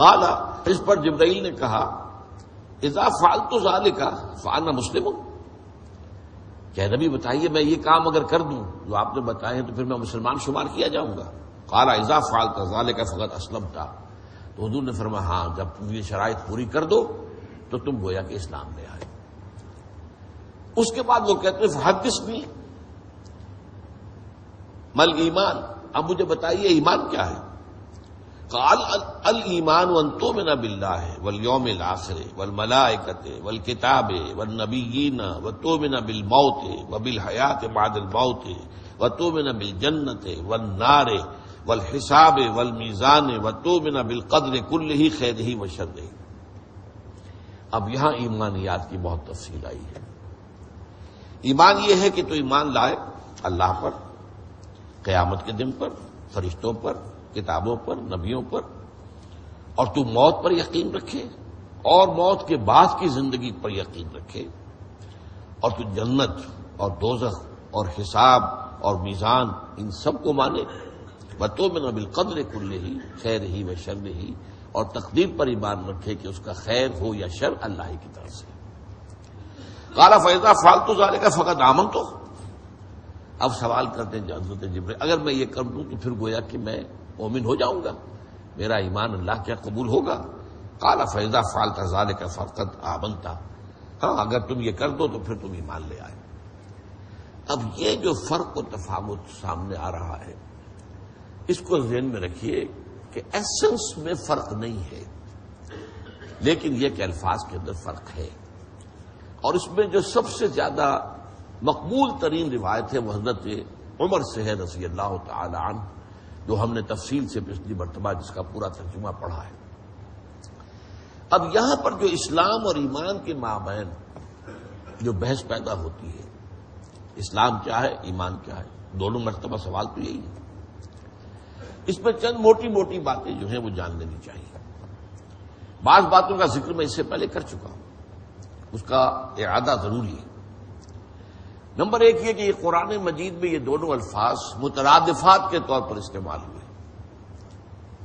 قال، اس پر جبرائیل نے کہا اذا فعلت ذلك فانا مسلم، کہ نبی بتائیے میں یہ کام اگر کر دوں جو آپ نے بتائے ہیں تو پھر میں مسلمان شمار کیا جاؤں گا؟ قال اذا فعلت ذلك فقد اسلمت، تو حضور نے فرمایا ہاں جب تم یہ شرائط پوری کر دو تو تم گویا کہ اسلام لے آئے۔ اس کے بعد وہ کہتے ہیں فحدثنی مل ایمان، اب مجھے بتائیے ایمان کیا ہے؟ قال الایمان ان تؤمن باللہ والیوم الآخر والملائکۃ والکتاب والنبیین وتؤمن بالموت وبالحیاۃ بعد الموت وتؤمن بالجنۃ والنار والحساب والمیزان وتؤمن بالقدر کلہ خیرہ وشرہ۔ اب یہاں ایمانیات کی بہت تفصیل آئی ہے۔ ایمان یہ ہے کہ تو ایمان لائے اللہ پر، قیامت کے دن پر، فرشتوں پر، کتابوں پر، نبیوں پر، اور تو موت پر یقین رکھے اور موت کے بعد کی زندگی پر یقین رکھے، اور تو جنت اور دوزخ اور حساب اور میزان ان سب کو مانے، وتؤمن بالقدر کلہ خیرہ وشرہ، اور تقدیر پر ایمان رکھے کہ اس کا خیر ہو یا شر اللہ کی طرف سے۔ قال فاذا فعلت ذلك فقد آمنت، اب سوال کرتے ہیں حضرت جبرائیل اگر میں یہ کر دوں تو پھر گویا کہ میں مومن ہو جاؤں گا، میرا ایمان اللہ کیا قبول ہوگا؟ قال فاذا فعلت ذلك فقد آمنت، ہاں اگر تم یہ کر دو تو پھر تم ایمان لے آئے۔ اب یہ جو فرق و تفاوت سامنے آ رہا ہے اس کو ذہن میں رکھیے کہ ایسنس میں فرق نہیں ہے، لیکن یہ کہ الفاظ کے اندر فرق ہے، اور اس میں جو سب سے زیادہ مقبول ترین روایت ہے وہ حضرت عمر سے ہے رضی اللہ تعالی عنہ، جو ہم نے تفصیل سے پچھلی مرتبہ جس کا پورا ترجمہ پڑھا ہے۔ اب یہاں پر جو اسلام اور ایمان کے مابین جو بحث پیدا ہوتی ہے، اسلام کیا ہے، ایمان کیا ہے، دونوں مرتبہ سوال تو یہی ہے۔ اس میں چند موٹی موٹی باتیں جو ہیں وہ جان لینی چاہیے۔ بعض باتوں کا ذکر میں اس سے پہلے کر چکا ہوں، اس کا اعادہ ضروری ہے۔ نمبر ایک یہ کہ یہ قرآن مجید میں یہ دونوں الفاظ مترادفات کے طور پر استعمال ہوئے،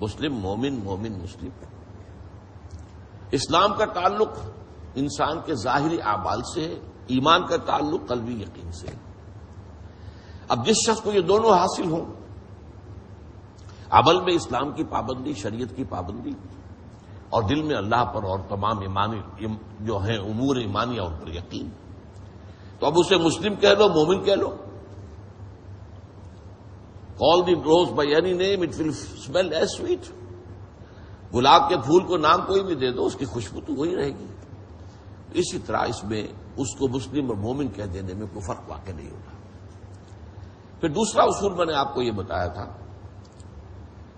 مسلم مومن، مومن مسلم۔ اسلام کا تعلق انسان کے ظاہری اعمال سے ہے، ایمان کا تعلق قلبی یقین سے ہے۔ اب جس شخص کو یہ دونوں حاصل ہوں، عمل میں اسلام کی پابندی، شریعت کی پابندی، اور دل میں اللہ پر اور تمام ایمانی جو ہیں امور ایمانیہ ان پر یقین، تو اب اسے مسلم کہہ لو، مومن کہہ لو۔ Call the rose by any name it will smell as sweet, گلاب کے پھول کو نام کوئی بھی دے دو اس کی خوشبو تو وہی رہے گی۔ اسی طرح اس میں اس کو مسلم اور مومن کہہ دینے میں کوئی فرق واقع نہیں ہوتا۔ پھر دوسرا اصول میں نے آپ کو یہ بتایا تھا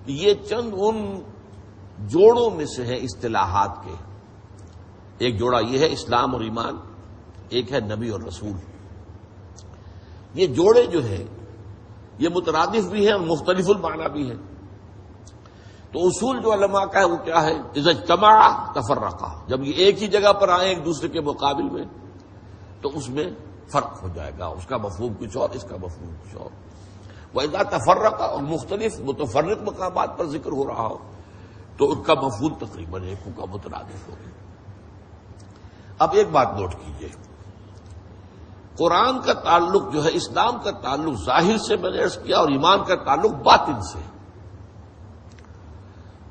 کہ یہ چند ان جوڑوں میں سے ہے اصطلاحات کے، ایک جوڑا یہ ہے اسلام اور ایمان، ایک ہے نبی اور رسول۔ یہ جوڑے جو ہیں یہ مترادف بھی ہیں اور مختلف المعنی بھی ہیں۔ تو اصول جو علماء کا ہے وہ کیا ہے؟ اذا اجتمع تفرقا، جب یہ ایک ہی جگہ پر آئیں ایک دوسرے کے مقابل میں تو اس میں فرق ہو جائے گا، اس کا مفہوم کچھ اور، اس کا مفہوم کچھ اور۔ وَإِذَا تَفَرَّقَ، اور مختلف متفرق مقامات پر ذکر ہو رہا ہو تو ان کا مفہوم تقریباً ایک کا مترادف ہوگا۔ اب ایک بات نوٹ کیجئے، قرآن کا تعلق جو ہے، اسلام کا تعلق ظاہر سے میں نے عرض کیا، اور ایمان کا تعلق باطن سے۔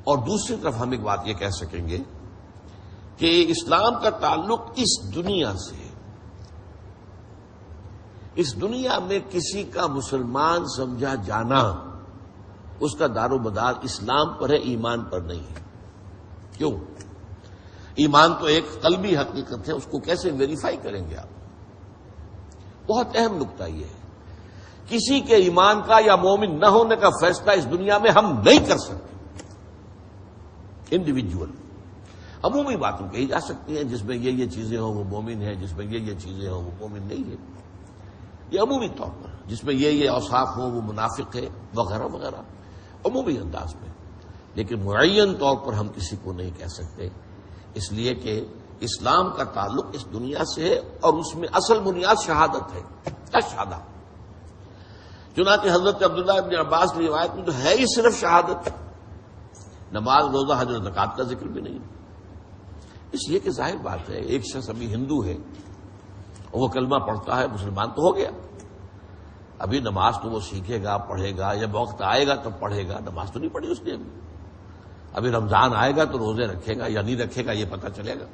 اور دوسری طرف ہم ایک بات یہ کہہ سکیں گے کہ اسلام کا تعلق اس دنیا سے ہے۔ اس دنیا میں کسی کا مسلمان سمجھا جانا اس کا دار و مدار اسلام پر ہے، ایمان پر نہیں ہے۔ کیوں؟ ایمان تو ایک قلبی حقیقت ہے، اس کو کیسے ویریفائی کریں گے آپ؟ بہت اہم نکتہ یہ ہے، کسی کے ایمان کا یا مومن نہ ہونے کا فیصلہ اس دنیا میں ہم نہیں کر سکتے۔ انڈیویجول عمومی باتیں کہی جا سکتی ہیں، جس میں یہ چیزیں ہوں وہ مومن ہے، جس میں یہ چیزیں ہوں وہ مومن نہیں ہے، یہ عمومی طور پر، جس میں یہ اوصاف ہوں وہ منافق ہے وغیرہ وغیرہ، عمومی انداز میں۔ لیکن معین طور پر ہم کسی کو نہیں کہہ سکتے، اس لیے کہ اسلام کا تعلق اس دنیا سے ہے، اور اس میں اصل بنیاد شہادت ہے، اشہد۔ چنانچہ حضرت عبداللہ ابن عباس کی روایت میں تو ہے ہی صرف شہادت، نماز روزہ حج اور زکوٰۃ کا ذکر بھی نہیں. اس لیے کہ ظاہر بات ہے ایک شخص ابھی ہندو ہے اور وہ کلمہ پڑھتا ہے مسلمان تو ہو گیا. ابھی نماز تو وہ سیکھے گا پڑھے گا، جب وقت آئے گا تب پڑھے گا. نماز تو نہیں پڑھی اس نے ابھی رمضان آئے گا تو روزے رکھے گا یا نہیں رکھے گا یہ پتہ چلے گا.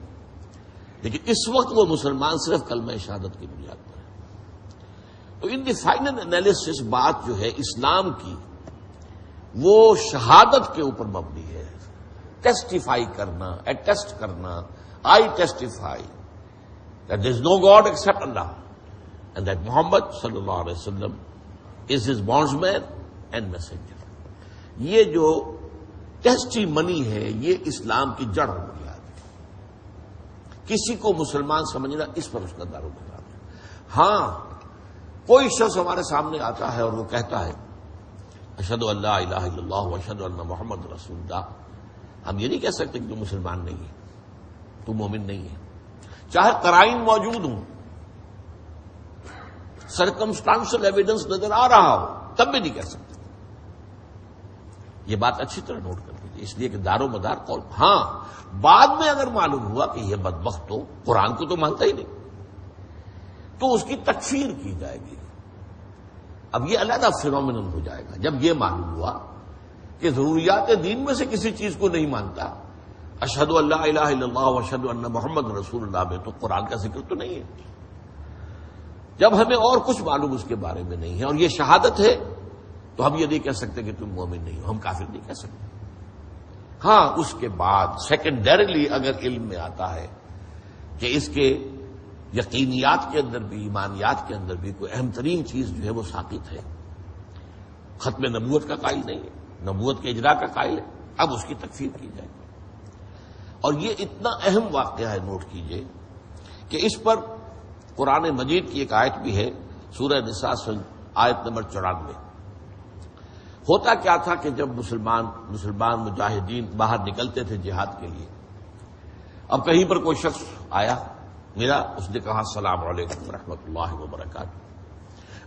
لیکن اس وقت وہ مسلمان صرف کلمہ شہادت کی بنیاد پر ہے. تو ان دی فائنل انالیسس بات جو ہے اسلام کی وہ شہادت کے اوپر مبنی ہے. ٹیسٹیفائی کرنا، اٹیسٹ کرنا. I testify that there is no God except Allah and that Muhammad sallallahu alaihi wasallam is his bondsman and messenger. یہ جو ٹیسٹی منی ہے یہ اسلام کی جڑ اور بنیاد ہے. کسی کو مسلمان سمجھنا اس پر اس کا دار و مدار ہے. ہاں کوئی شخص ہمارے سامنے آتا ہے اور وہ کہتا ہے اشہد ان لا الہ الا اللہ واشہد ان محمد رسول اللہ، ہم یہ نہیں کہہ سکتے کہ تو مسلمان نہیں ہے، تو مومن نہیں ہے، چاہے قرائن موجود ہوں، سرکمسٹانشل ایویڈنس نظر آ رہا ہو، تب بھی نہیں کہہ سکتے. یہ بات اچھی طرح نوٹ کر لیجیے. اس لیے کہ دار و مدار قول. ہاں بعد میں اگر معلوم ہوا کہ یہ بدبخت تو قرآن کو تو مانتا ہی نہیں تو اس کی تکفیر کی جائے گی. اب یہ علیحدہ فینومینن ہو جائے گا. جب یہ معلوم ہوا کہ ضروریات دین میں سے کسی چیز کو نہیں مانتا، اشہد ان لا الہ الا اللہ واشہد ان محمد رسول اللہ میں تو قرآن کا ذکر تو نہیں ہے. جب ہمیں اور کچھ معلوم اس کے بارے میں نہیں ہے اور یہ شہادت ہے تو ہم یہ نہیں کہہ سکتے کہ تم مومن نہیں ہو، ہم کافر نہیں کہہ سکتے. ہاں اس کے بعد سیکنڈریلی اگر علم میں آتا ہے کہ اس کے یقینیات کے اندر بھی ایمانیات کے اندر بھی کوئی اہم ترین چیز جو ہے وہ ساقط ہے، ختم نبوت کا قائل نہیں ہے، نبوت کے اجرا کا قائل ہے، اب اس کی تکفیر کی جائے. اور یہ اتنا اہم واقعہ ہے، نوٹ کیجئے کہ اس پر قرآن مجید کی ایک آیت بھی ہے، سورہ نساء آیت نمبر 94. ہوتا کیا تھا کہ جب مسلمان مجاہدین باہر نکلتے تھے جہاد کے لیے، اب کہیں پر کوئی شخص آیا میرا، اس نے کہا السلام علیکم ورحمۃ اللہ وبرکاتہ،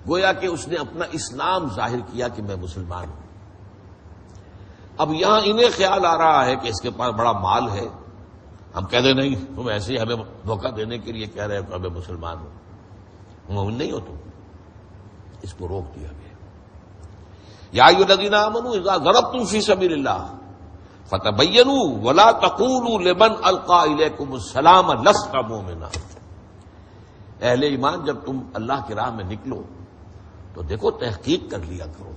گویا کہ اس نے اپنا اسلام ظاہر کیا کہ میں مسلمان ہوں. اب یہاں انہیں خیال آ رہا ہے کہ اس کے پاس بڑا مال ہے، ہم کہہ دیں نہیں تم ایسے ہی ہمیں دھوکہ دینے کے لیے کہہ رہے ہو ہمیں مسلمان ہو، مومن نہیں ہو تم. اس کو روک دیا گیا. یا ایھا الذین آمنوا اذا ضربتم فی سبیل اللہ فتبینوا ولا تقولوا لمن القى الیکم السلام لست مؤمنا. اہل ایمان جب تم اللہ کی راہ میں نکلو تو دیکھو تحقیق کر لیا کرو،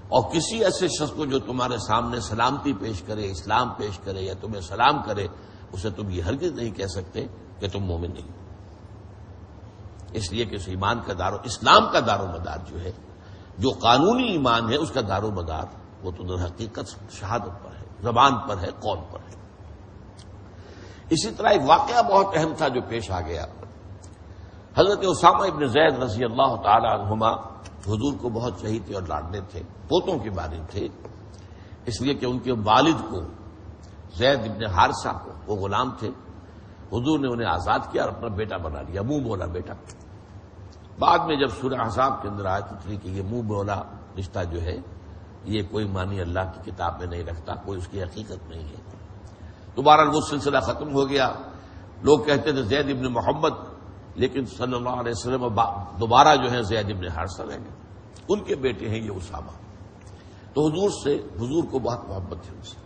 اور کسی ایسے شخص کو جو تمہارے سامنے سلامتی پیش کرے، اسلام پیش کرے یا تمہیں سلام کرے، اسے تم یہ ہرگز نہیں کہہ سکتے کہ تم مومن نہیں. اس لیے کہ اس ایمان کا اسلام کا دار و مدار جو ہے، جو قانونی ایمان ہے اس کا دار و مدار وہ تو در حقیقت شہادت پر ہے، زبان پر ہے، قول پر ہے. اسی طرح ایک واقعہ بہت اہم تھا جو پیش آ گیا. حضرت اسامہ ابن زید رضی اللہ تعالی عنہما حضور کو بہت چاہیے تھے اور لاڈلے تھے، پوتوں کے بارے تھے، اس لیے کہ ان کے والد کو زید ابن حارثہ کو، وہ غلام تھے، حضور نے انہیں آزاد کیا اور اپنا بیٹا بنا لیا، منہ بولا بیٹا. بعد میں جب سورہ احزاب کے اندر آیت اتری کہ یہ منہ بولا رشتہ جو ہے یہ کوئی معنی اللہ کی کتاب میں نہیں رکھتا، کوئی اس کی حقیقت نہیں ہے، دوبارہ وہ سلسلہ ختم ہو گیا. لوگ کہتے تھے زید ابن محمد، لیکن صلی اللہ علیہ وسلم دوبارہ جو ہے زید ابن حارثہ رہ گئے، ان کے بیٹے ہیں یہ اسامہ. تو حضور کو بہت محبت تھی ان سے.